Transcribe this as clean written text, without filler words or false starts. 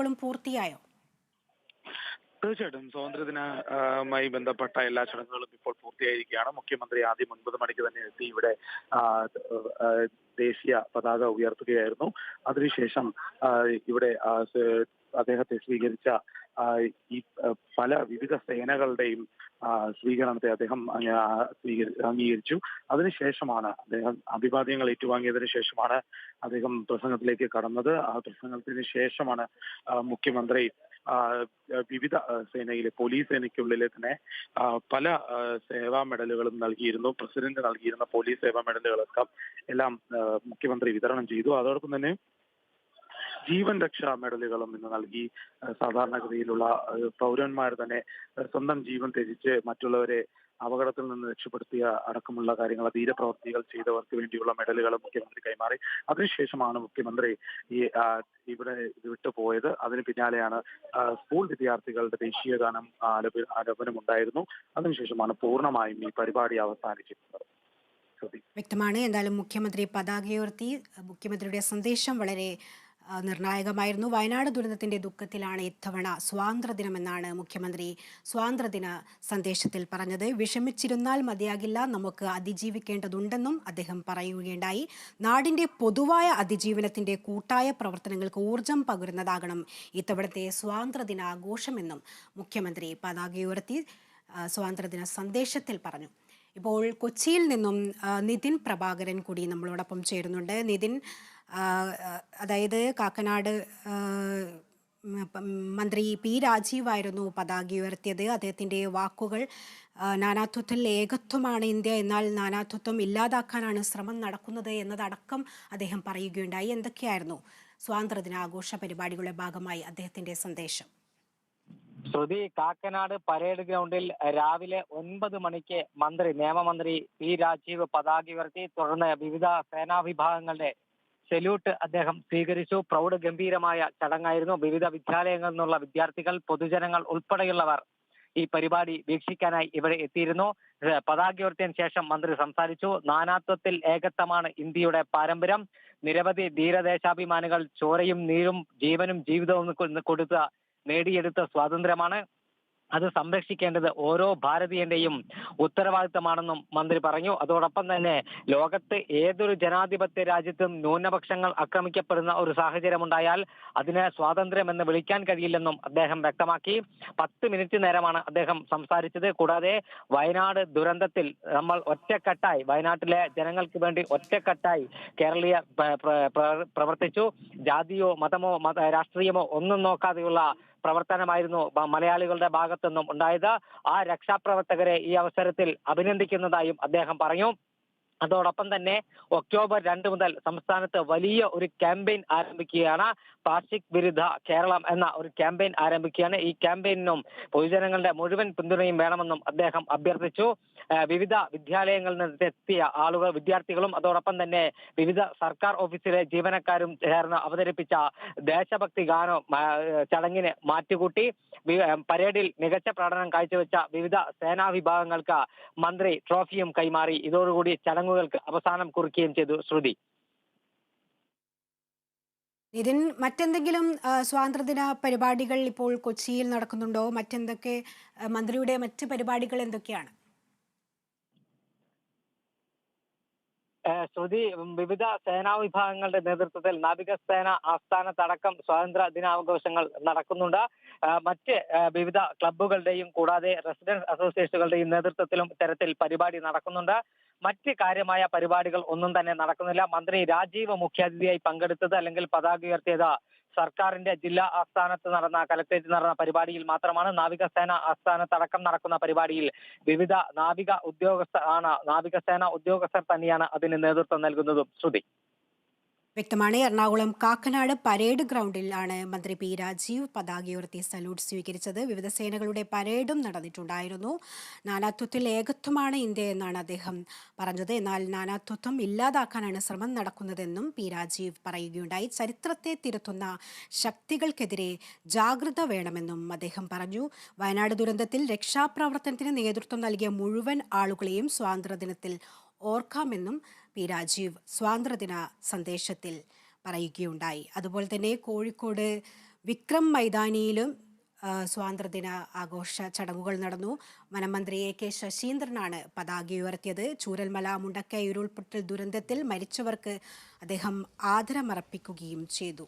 ചടങ്ങുകളും പൂർത്തിയായോ? തീർച്ചയായിട്ടും സ്വാതന്ത്ര്യദിനമായി ബന്ധപ്പെട്ട എല്ലാ ചടങ്ങുകളും ഇപ്പോൾ പൂർത്തിയായിരിക്കുകയാണ്. മുഖ്യമന്ത്രി ആദ്യം 9 മണിക്ക് തന്നെ എത്തി ഇവിടെ ആ, ആ, ദേശീയ പതാക ഉയർത്തുകയായിരുന്നു. അതിനുശേഷം ഇവിടെ അദ്ദേഹത്തെ സ്വീകരിച്ച ആ, ഈ പല വിവിധ സേനകളുടെയും സ്വീകരണത്തെ അദ്ദേഹം അംഗീകരിച്ചു. അതിനുശേഷമാണ് അദ്ദേഹം അഭിവാദ്യങ്ങൾ ഏറ്റുവാങ്ങിയതിനു ശേഷമാണ് അദ്ദേഹം പ്രസംഗത്തിലേക്ക് കടന്നത്. ആ പ്രസംഗത്തിന് ശേഷമാണ് മുഖ്യമന്ത്രി വിവിധ സേനയിലെ പോലീസ് സേനയ്ക്കുള്ളിലെ തന്നെ പല സേവാ മെഡലുകളും നൽകിയിരുന്നു. പ്രസിഡന്റ് നൽകിയിരുന്ന പോലീസ് സേവാ മെഡലുകളൊക്കെ എല്ലാം മുഖ്യമന്ത്രി വിതരണം ചെയ്തു. അതോടൊപ്പം തന്നെ ജീവൻ രക്ഷാ മെഡലുകളും ഇന്ന് നൽകി. സാധാരണഗതിയിലുള്ള പൗരന്മാർ തന്നെ സ്വന്തം ജീവൻ ത്യജിച്ച് മറ്റുള്ളവരെ അപകടത്തിൽ നിന്ന് രക്ഷപ്പെടുത്തിയ അടക്കമുള്ള കാര്യങ്ങൾ ധീരപ്രവർത്തികൾ ചെയ്തവർക്ക് വേണ്ടിയുള്ള മെഡലുകൾ മുഖ്യമന്ത്രി കൈമാറി. അതിനുശേഷമാണ് മുഖ്യമന്ത്രി ഇവിടെ വിട്ടുപോയത്. അതിന് പിന്നാലെയാണ് സ്കൂൾ വിദ്യാർത്ഥികളുടെ ദേശീയഗാനം ആലപനമുണ്ടായിരുന്നു. അതിനുശേഷമാണ് പൂർണ്ണമായും ഈ പരിപാടി അവസാനിച്ചിരുന്നത്. വ്യക്തമാണ്. എന്തായാലും മുഖ്യമന്ത്രി പതാക ഉയർത്തി. മുഖ്യമന്ത്രിയുടെ സന്ദേശം വളരെ നിർണായകമായിരുന്നു. വയനാട് ദുരന്തത്തിന്റെ ദുഃഖത്തിലാണ് ഇത്തവണ സ്വാതന്ത്ര്യദിനമെന്നാണ് മുഖ്യമന്ത്രി സ്വാതന്ത്ര്യദിന സന്ദേശത്തിൽ പറഞ്ഞത്. വിഷമിച്ചിരുന്നാൽ മതിയാകില്ല, നമുക്ക് അതിജീവിക്കേണ്ടതുണ്ടെന്നും അദ്ദേഹം പറയുകയുണ്ടായി. നാടിന്റെ പൊതുവായ അതിജീവനത്തിന്റെ കൂട്ടായ പ്രവർത്തനങ്ങൾക്ക് ഊർജം പകരുന്നതാകണം ഇത്തവണത്തെ സ്വാതന്ത്ര്യദിന ആഘോഷമെന്നും മുഖ്യമന്ത്രി പതാക ഉയർത്തി സ്വാതന്ത്ര്യദിന സന്ദേശത്തിൽ പറഞ്ഞു. ഇപ്പോൾ കൊച്ചിയിൽ നിന്നും നിതിൻ പ്രഭാകരൻ കൂടി നമ്മളോടൊപ്പം ചേരുന്നുണ്ട്. നിതിൻ, അതായത് കാക്കനാട് മന്ത്രി പി രാജീവായിരുന്നു പതാക ഉയർത്തിയത്. അദ്ദേഹത്തിൻ്റെ വാക്കുകൾ, നാനാത്വത്തിൽ ഏകത്വമാണ് ഇന്ത്യ, എന്നാൽ നാനാത്വത്വം ഇല്ലാതാക്കാനാണ് ശ്രമം നടക്കുന്നത് എന്നതടക്കം അദ്ദേഹം പറയുകയുണ്ടായി. എന്തൊക്കെയായിരുന്നു സ്വാതന്ത്ര്യദിനാഘോഷ പരിപാടികളുടെ ഭാഗമായി അദ്ദേഹത്തിൻ്റെ സന്ദേശം? ശ്രുതി, കാക്കനാട് പരേഡ് ഗ്രൗണ്ടിൽ രാവിലെ 9 മണിക്ക് നിയമമന്ത്രി പി രാജീവ് പതാക ഉയർത്തി. തുടർന്ന് വിവിധ സേനാ വിഭാഗങ്ങളുടെ സല്യൂട്ട് അദ്ദേഹം സ്വീകരിച്ചു. പ്രൗഢഗംഭീരമായ ചടങ്ങായിരുന്നു. വിവിധ വിദ്യാലയങ്ങളിൽ നിന്നുള്ള വിദ്യാർത്ഥികൾ, പൊതുജനങ്ങൾ ഉൾപ്പെടെയുള്ളവർ ഈ പരിപാടി വീക്ഷിക്കാനായി ഇവിടെ എത്തിയിരുന്നു. പതാക ഉയർത്തിയതിനു ശേഷം മന്ത്രി സംസാരിച്ചു. നാനാത്വത്തിൽ ഏകത്വമാണ് ഇന്ത്യയുടെ പാരമ്പര്യം. നിരവധി ധീരദേശാഭിമാനികൾ ചോരയും നീരും ജീവനും ജീവിതവും നേടിയെടുത്ത സ്വാതന്ത്ര്യമാണ്. അത് സംരക്ഷിക്കേണ്ടത് ഓരോ ഭാരതീയന്റെയും ഉത്തരവാദിത്തമാണെന്നും മന്ത്രി പറഞ്ഞു. അതോടൊപ്പം തന്നെ ലോകത്ത് ഏതൊരു ജനാധിപത്യ രാജ്യത്തും ന്യൂനപക്ഷങ്ങൾ ആക്രമിക്കപ്പെടുന്ന ഒരു സാഹചര്യമുണ്ടായാൽ അതിനെ സ്വാതന്ത്ര്യം എന്ന് വിളിക്കാൻ കഴിയില്ലെന്നും അദ്ദേഹം വ്യക്തമാക്കി. 10 മിനിറ്റ് നേരമാണ് അദ്ദേഹം സംസാരിച്ചത്. കൂടാതെ വയനാട് ദുരന്തത്തിൽ നമ്മൾ ഒറ്റക്കെട്ടായി, വയനാട്ടിലെ ജനങ്ങൾക്ക് വേണ്ടി ഒറ്റക്കെട്ടായി കേരളീയ പ്രവർത്തിച്ചു. ജാതിയോ മതമോ രാഷ്ട്രീയമോ ഒന്നും നോക്കാതെയുള്ള പ്രവർത്തനമായിരുന്നു മലയാളികളുടെ ഭാഗത്തുനിന്നും ഉണ്ടായത്. ആ രക്ഷാപ്രവർത്തകരെ ഈ അവസരത്തിൽ അഭിനന്ദിക്കുന്നതായും അദ്ദേഹം പറഞ്ഞു. അതോടൊപ്പം തന്നെ ഒക്ടോബർ 2 മുതൽ സംസ്ഥാനത്ത് വലിയ ഒരു ക്യാമ്പയിൻ ആരംഭിക്കുകയാണ്. പ്ലാസ്റ്റിക് വിരുദ്ധ കേരളം എന്ന ഒരു ക്യാമ്പയിൻ ആരംഭിക്കുകയാണ്. ഈ ക്യാമ്പയിനും പൊതുജനങ്ങളുടെ മുഴുവൻ പിന്തുണയും വേണമെന്നും അദ്ദേഹം അഭ്യർത്ഥിച്ചു. വിവിധ വിദ്യാലയങ്ങളിൽ നിന്നെത്തിയ വിദ്യാർത്ഥികളും അതോടൊപ്പം തന്നെ വിവിധ സർക്കാർ ഓഫീസിലെ ജീവനക്കാരും ചേർന്ന് അവതരിപ്പിച്ച ദേശഭക്തി ഗാനം ചടങ്ങിന് മാറ്റുകൂട്ടി. പരേഡിൽ മികച്ച പ്രകടനം കാഴ്ചവെച്ച വിവിധ സേനാ വിഭാഗങ്ങൾക്ക് മന്ത്രി ട്രോഫിയും കൈമാറി. ഇതോടുകൂടി ചടങ്ങുകൾക്ക് അവസാനം കുറിക്കുകയും ചെയ്തു. ശ്രുതി, നിതിൻ, മറ്റെന്തെങ്കിലും സ്വാതന്ത്ര്യദിന പരിപാടികൾ ഇപ്പോൾ കൊച്ചിയിൽ നടക്കുന്നുണ്ടോ? മറ്റെന്തൊക്കെ മന്ത്രിയുടെ മറ്റ് പരിപാടികൾ എന്തൊക്കെയാണ്? ശ്രുതി, വിവിധ സേനാ വിഭാഗങ്ങളുടെ നേതൃത്വത്തിൽ നാവികസേന ആസ്ഥാനത്തടക്കം സ്വാതന്ത്ര്യ ദിനാഘോഷങ്ങൾ നടക്കുന്നുണ്ട്. മറ്റ് വിവിധ ക്ലബ്ബുകളുടെയും കൂടാതെ റെസിഡൻസ് അസോസിയേഷനുകളുടെയും നേതൃത്വത്തിലും ഇത്തരത്തിൽ പരിപാടി നടക്കുന്നുണ്ട്. മറ്റ് കാര്യമായ പരിപാടികൾ ഒന്നും തന്നെ നടക്കുന്നില്ല. മന്ത്രി രാജീവ് മുഖ്യാതിഥിയായി പങ്കെടുത്തത് അല്ലെങ്കിൽ പതാക ഉയർത്തിയത് സർക്കാരിന്റെ ജില്ലാ ആസ്ഥാനത്ത് കലക്ടറേറ്റിൽ നടന്ന പരിപാടിയിൽ മാത്രമാണ്. നാവികസേന ആസ്ഥാനത്തടക്കം നടക്കുന്ന പരിപാടിയിൽ വിവിധ നാവികസേന ഉദ്യോഗസ്ഥർ തന്നെയാണ് അതിന് നേതൃത്വം നൽകുന്നതും. ശ്രുതി, വ്യക്തമാണ്. എറണാകുളം കാക്കനാട് പരേഡ് ഗ്രൗണ്ടിലാണ് മന്ത്രി പി രാജീവ് പതാക ഉയർത്തി സല്യൂട്ട് സ്വീകരിച്ചത്. വിവിധ സേനകളുടെ പരേഡും നടന്നിട്ടുണ്ടായിരുന്നു. നാനാത്വത്തിൽ ഏകത്വമാണ് ഇന്ത്യ എന്നാണ് അദ്ദേഹം പറഞ്ഞത്. എന്നാൽ നാനാത്വത്വം ഇല്ലാതാക്കാനാണ് ശ്രമം നടക്കുന്നതെന്നും പി രാജീവ് പറയുകയുണ്ടായി. ചരിത്രത്തെ തിരുത്തുന്ന ശക്തികൾക്കെതിരെ ജാഗ്രത വേണമെന്നും അദ്ദേഹം പറഞ്ഞു. വയനാട് ദുരന്തത്തിൽ രക്ഷാപ്രവർത്തനത്തിന് നേതൃത്വം നൽകിയ മുഴുവൻ ആളുകളെയും സ്വാതന്ത്ര്യദിനത്തിൽ ഓർക്കാമെന്നും പി രാജീവ് സ്വാതന്ത്ര്യദിന സന്ദേശത്തിൽ പറയുകയുണ്ടായി. അതുപോലെ തന്നെ കോഴിക്കോട് വിക്രം മൈതാനിയിലും സ്വാതന്ത്ര്യദിന ആഘോഷ ചടങ്ങുകൾ നടന്നു. വനമന്ത്രി AK ശശീന്ദ്രനാണ് പതാക ഉയർത്തിയത്. ചൂരൽമല മുണ്ടക്കൈ ഉരുൾപൊട്ടൽ ദുരന്തത്തിൽ മരിച്ചവർക്ക് അദ്ദേഹം ആദരമർപ്പിക്കുകയും ചെയ്തു.